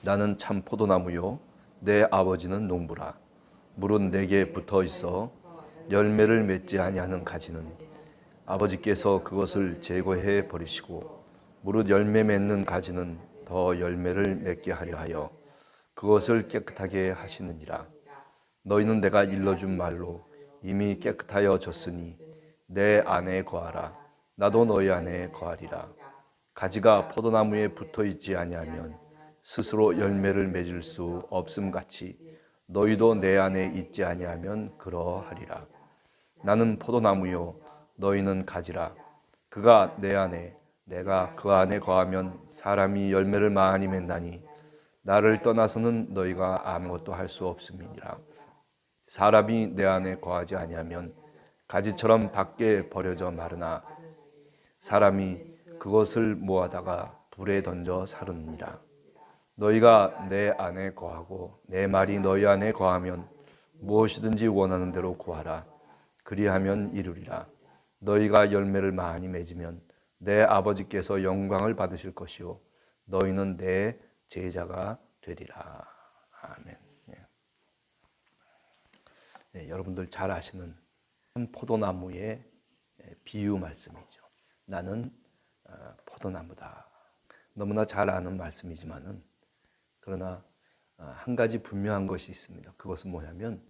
나는 참 포도나무요 내 아버지는 농부라. 물은 내게 붙어 있어 열매를 맺지 아니하는 가지는 아버지께서 그것을 제거해 버리시고, 무릇 열매 맺는 가지는 더 열매를 맺게 하려 하여 그것을 깨끗하게 하시느니라. 너희는 내가 일러준 말로 이미 깨끗하여 졌으니 내 안에 거하라. 나도 너희 안에 거하리라. 가지가 포도나무에 붙어 있지 아니하면 스스로 열매를 맺을 수 없음 같이 너희도 내 안에 있지 아니하면 그러하리라. 나는 포도나무요 너희는 가지라. 그가 내 안에 내가 그 안에 거하면 사람이 열매를 많이 맺나니 나를 떠나서는 너희가 아무것도 할 수 없음이니라. 사람이 내 안에 거하지 아니하면 가지처럼 밖에 버려져 마르나 사람이 그것을 모아다가 불에 던져 사르느니라. 너희가 내 안에 거하고 내 말이 너희 안에 거하면 무엇이든지 원하는 대로 구하라. 그리하면 이루리라. 너희가 열매를 많이 맺으면 내 아버지께서 영광을 받으실 것이요 너희는 내 제자가 되리라. 아멘. 여러분들 잘 아시는 포도나무의 비유 말씀이죠. 나는 포도나무다. 너무나 잘 아는 말씀이지만은 그러나 한 가지 분명한 것이 있습니다. 그것은 뭐냐면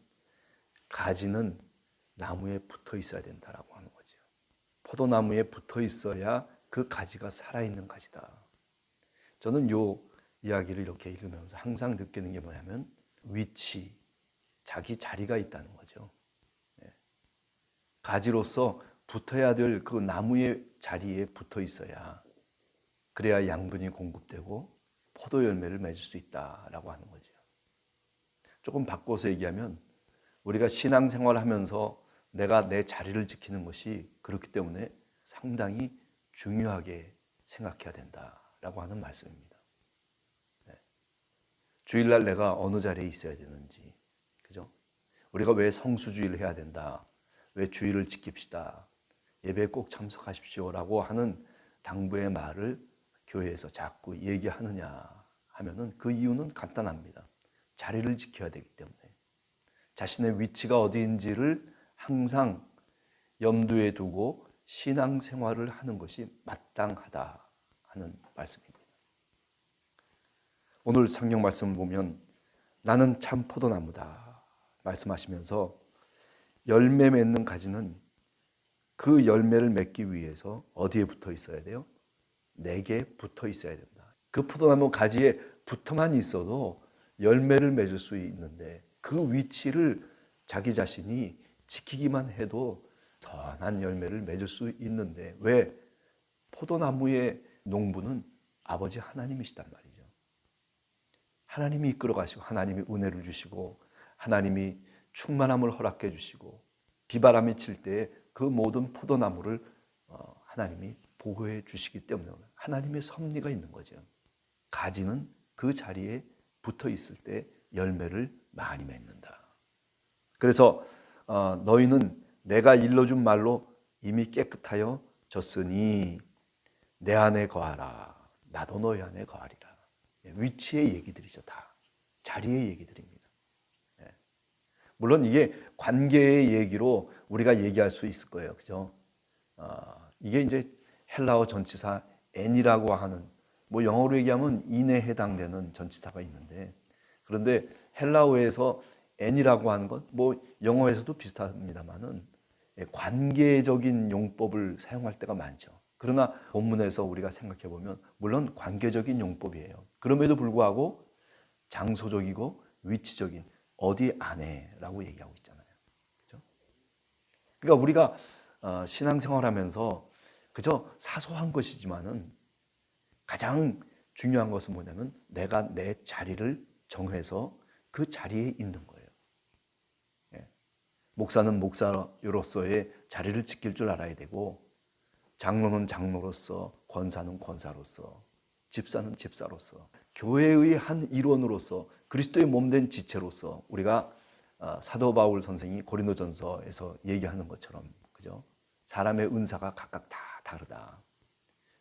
가지는 나무에 붙어 있어야 된다라고 하는 거죠. 포도나무에 붙어 있어야 그 가지가 살아있는 가지다. 저는 이 이야기를 이렇게 읽으면서 항상 느끼는 게 뭐냐면 위치, 자기 자리가 있다는 거죠. 가지로서 붙어야 될 그 나무의 자리에 붙어 있어야 그래야 양분이 공급되고 포도 열매를 맺을 수 있다라고 하는 거죠. 조금 바꿔서 얘기하면 우리가 신앙생활을 하면서 내가 내 자리를 지키는 것이 그렇기 때문에 상당히 중요하게 생각해야 된다라고 하는 말씀입니다. 주일날 내가 어느 자리에 있어야 되는지, 그죠? 우리가 왜 성수주의를 해야 된다, 왜 주일을 지킵시다, 예배에 꼭 참석하십시오라고 하는 당부의 말을 교회에서 자꾸 얘기하느냐 하면은 그 이유는 간단합니다. 자리를 지켜야 되기 때문에 자신의 위치가 어디인지를 항상 염두에 두고 신앙생활을 하는 것이 마땅하다 하는 말씀입니다. 오늘 성경 말씀을 보면 나는 참 포도나무다 말씀하시면서 열매 맺는 가지는 그 열매를 맺기 위해서 어디에 붙어 있어야 돼요? 내게 붙어 있어야 된다. 그 포도나무 가지에 붙어만 있어도 열매를 맺을 수 있는데 그 위치를 자기 자신이 지키기만 해도 선한 열매를 맺을 수 있는데 왜? 포도나무의 농부는 아버지 하나님이시단 말이죠. 하나님이 이끌어 가시고 하나님이 은혜를 주시고 하나님이 충만함을 허락해 주시고 비바람이 칠 때 그 모든 포도나무를 하나님이 보호해 주시기 때문에 하나님의 섭리가 있는 거죠. 가지는 그 자리에 붙어 있을 때 열매를 많이 맺는다. 그래서 너희는 내가 일러준 말로 이미 깨끗하여 졌으니 내 안에 거하라. 나도 너희 안에 거하리라. 위치의 얘기들이죠. 다 자리의 얘기들입니다. 물론 이게 관계의 얘기로 우리가 얘기할 수 있을 거예요. 그죠? 이게 이제 헬라어 전치사 n이라고 하는, 뭐 영어로 얘기하면 in에 해당되는 전치사가 있는데, 그런데 헬라어에서 n이라고 하는 건 뭐 영어에서도 비슷합니다만은 관계적인 용법을 사용할 때가 많죠. 그러나 본문에서 우리가 생각해 보면 물론 관계적인 용법이에요. 그럼에도 불구하고 장소적이고 위치적인 어디 안에라고 얘기하고 있잖아요. 그죠? 그러니까 우리가 신앙생활하면서 그저 사소한 것이지만은 가장 중요한 것은 뭐냐면 내가 내 자리를 정해서 그 자리에 있는 거예요. 목사는 목사로서의 자리를 지킬 줄 알아야 되고, 장로는 장로로서, 권사는 권사로서, 집사는 집사로서, 교회의 한 일원으로서, 그리스도의 몸된 지체로서 우리가 사도 바울 선생이 고린도전서에서 얘기하는 것처럼, 그죠? 사람의 은사가 각각 다 다르다.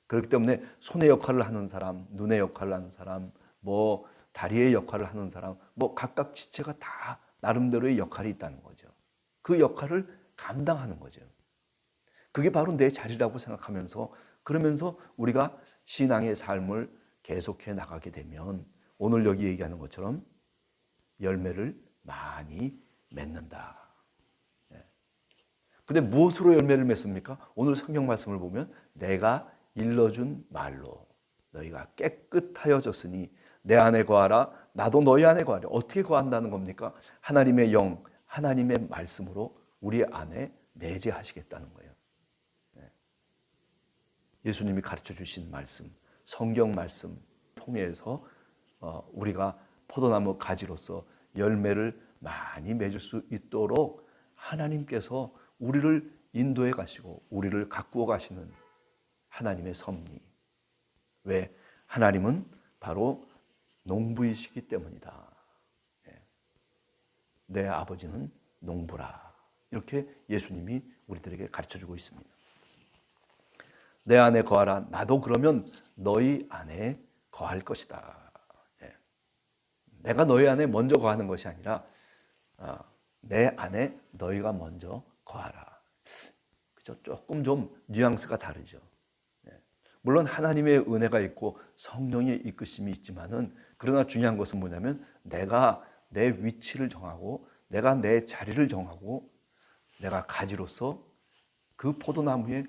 그렇기 때문에 손의 역할을 하는 사람, 눈의 역할을 하는 사람, 뭐 다리의 역할을 하는 사람, 뭐 각각 지체가 다 나름대로의 역할이 있다는 거죠. 그 역할을 감당하는 거죠. 그게 바로 내 자리라고 생각하면서, 그러면서 우리가 신앙의 삶을 계속해 나가게 되면 오늘 여기 얘기하는 것처럼 열매를 많이 맺는다. 근데 무엇으로 열매를 맺습니까? 오늘 성경 말씀을 보면 내가 일러준 말로 너희가 깨끗하여졌으니 내 안에 거하라, 나도 너희 안에 거하리. 어떻게 거한다는 겁니까? 하나님의 영, 하나님의 말씀으로 우리 안에 내재하시겠다는 거예요. 예수님이 가르쳐 주신 말씀, 성경 말씀 통해서 우리가 포도나무 가지로서 열매를 많이 맺을 수 있도록 하나님께서 우리를 인도해 가시고 우리를 가꾸어 가시는 하나님의 섭리. 왜? 하나님은 바로 농부이시기 때문이다. 내 아버지는 농부라. 이렇게 예수님이 우리들에게 가르쳐주고 있습니다. 내 안에 거하라. 나도 그러면 너희 안에 거할 것이다. 내가 너희 안에 먼저 거하는 것이 아니라 내 안에 너희가 먼저 거하라. 그죠? 조금 좀 뉘앙스가 다르죠. 물론 하나님의 은혜가 있고 성령의 이끄심이 있지만은, 그러나 중요한 것은 뭐냐면 내가 내 위치를 정하고 내가 내 자리를 정하고 내가 가지로서 그 포도나무에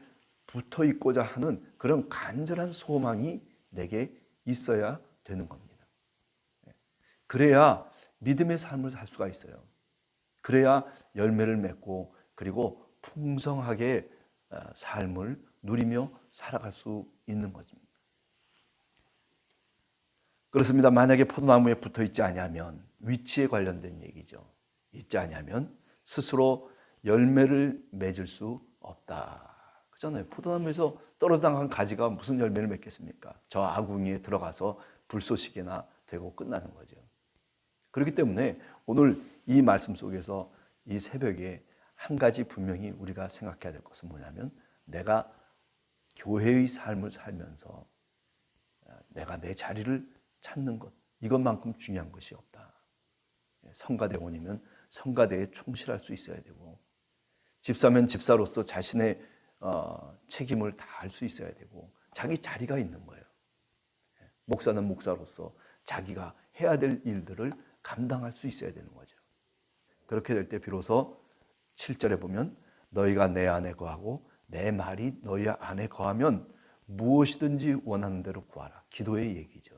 붙어 있고자 하는 그런 간절한 소망이 내게 있어야 되는 겁니다. 그래야 믿음의 삶을 살 수가 있어요. 그래야 열매를 맺고 그리고 풍성하게 삶을 누리며 살아갈 수 있는 것입니다. 그렇습니다. 만약에 포도나무에 붙어 있지 아니하면, 위치에 관련된 얘기죠. 있지 아니하면 스스로 열매를 맺을 수 없다. 그렇잖아요. 포도나무에서 떨어져 나간 가지가 무슨 열매를 맺겠습니까? 저 아궁이에 들어가서 불쏘시개나 되고 끝나는 거죠. 그렇기 때문에 오늘 이 말씀 속에서 이 새벽에 한 가지 분명히 우리가 생각해야 될 것은 뭐냐면, 내가 교회의 삶을 살면서 내가 내 자리를 찾는 것, 이것만큼 중요한 것이 없다. 성가대원이면 성가대에 충실할 수 있어야 되고, 집사면 집사로서 자신의 책임을 다할 수 있어야 되고, 자기 자리가 있는 거예요. 목사는 목사로서 자기가 해야 될 일들을 감당할 수 있어야 되는 거죠. 그렇게 될 때 비로소 7절에 보면 너희가 내 안에 거하고 내 말이 너희 안에 거하면 무엇이든지 원하는 대로 구하라. 기도의 얘기죠.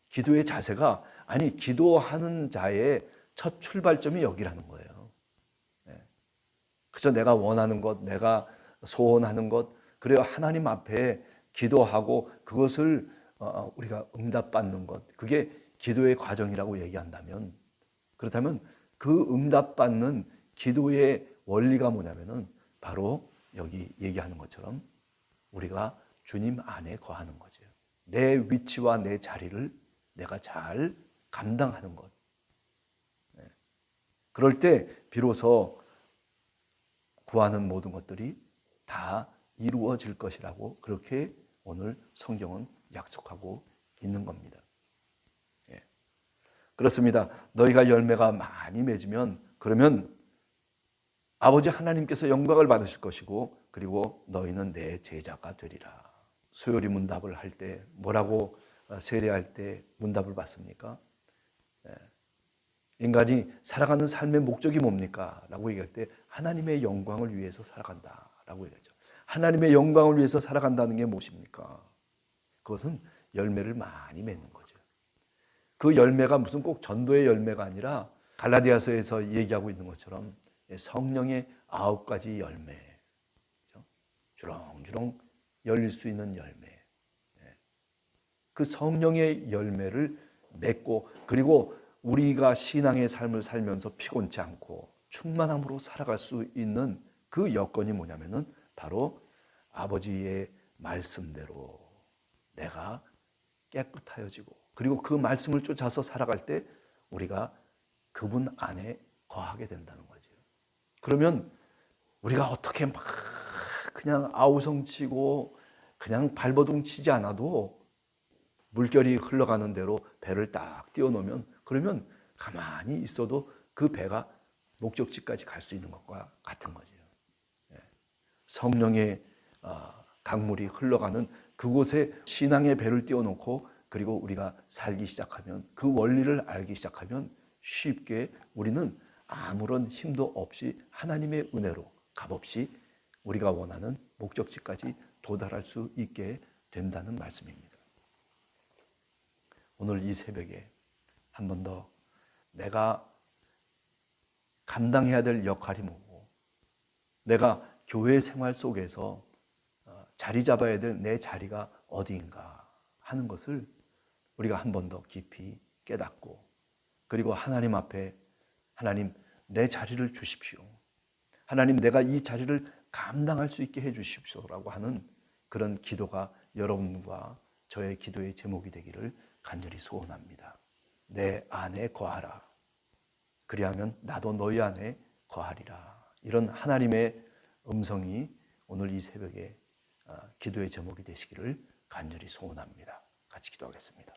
기도의 자세가, 아니 기도하는 자의 첫 출발점이 여기라는 거예요. 그저 내가 원하는 것, 내가 소원하는 것, 그래야 하나님 앞에 기도하고 그것을 우리가 응답받는 것, 그게 기도의 과정이라고 얘기한다면, 그렇다면 그 응답받는 기도의 원리가 뭐냐면은 바로 여기 얘기하는 것처럼 우리가 주님 안에 거하는 거죠. 내 위치와 내 자리를 내가 잘 감당하는 것. 그럴 때 비로소 구하는 모든 것들이 다 이루어질 것이라고 그렇게 오늘 성경은 약속하고 있는 겁니다. 그렇습니다. 너희가 열매가 많이 맺으면, 그러면 아버지 하나님께서 영광을 받으실 것이고, 그리고 너희는 내 제자가 되리라. 소요리 문답을 할 때 뭐라고 세례할 때 문답을 받습니까? 인간이 살아가는 삶의 목적이 뭡니까? 라고 얘기할 때 하나님의 영광을 위해서 살아간다 라고 얘기하죠. 하나님의 영광을 위해서 살아간다는 게 무엇입니까? 그것은 열매를 많이 맺는 거죠. 그 열매가 무슨 꼭 전도의 열매가 아니라 갈라디아서에서 얘기하고 있는 것처럼 성령의 9가지 열매, 주렁주렁 열릴 수 있는 열매, 그 성령의 열매를 맺고, 그리고 우리가 신앙의 삶을 살면서 피곤치 않고 충만함으로 살아갈 수 있는 그 여건이 뭐냐면은 바로 아버지의 말씀대로 내가 깨끗하여지고, 그리고 그 말씀을 쫓아서 살아갈 때 우리가 그분 안에 거하게 된다는 거죠. 그러면 우리가 어떻게 막 그냥 아우성치고 그냥 발버둥 치지 않아도 물결이 흘러가는 대로 배를 딱 띄워놓으면 그러면 가만히 있어도 그 배가 목적지까지 갈 수 있는 것과 같은 거죠. 성령의 강물이 흘러가는 그곳에 신앙의 배를 띄워놓고 그리고 우리가 살기 시작하면 그 원리를 알기 시작하면 쉽게 우리는 아무런 힘도 없이 하나님의 은혜로 값없이 우리가 원하는 목적지까지 도달할 수 있게 된다는 말씀입니다. 오늘 이 새벽에 한 번 더 내가 감당해야 될 역할이 뭐고 내가 교회 생활 속에서 자리 잡아야 될 내 자리가 어디인가 하는 것을 우리가 한 번 더 깊이 깨닫고 그리고 하나님 앞에 하나님 내 자리를 주십시오. 하나님 내가 이 자리를 감당할 수 있게 해 주십시오라고 하는 그런 기도가 여러분과 저의 기도의 제목이 되기를 간절히 소원합니다. 내 안에 거하라. 그리하면 나도 너희 안에 거하리라. 이런 하나님의 음성이 오늘 이 새벽에 기도의 제목이 되시기를 간절히 소원합니다. 같이 기도하겠습니다.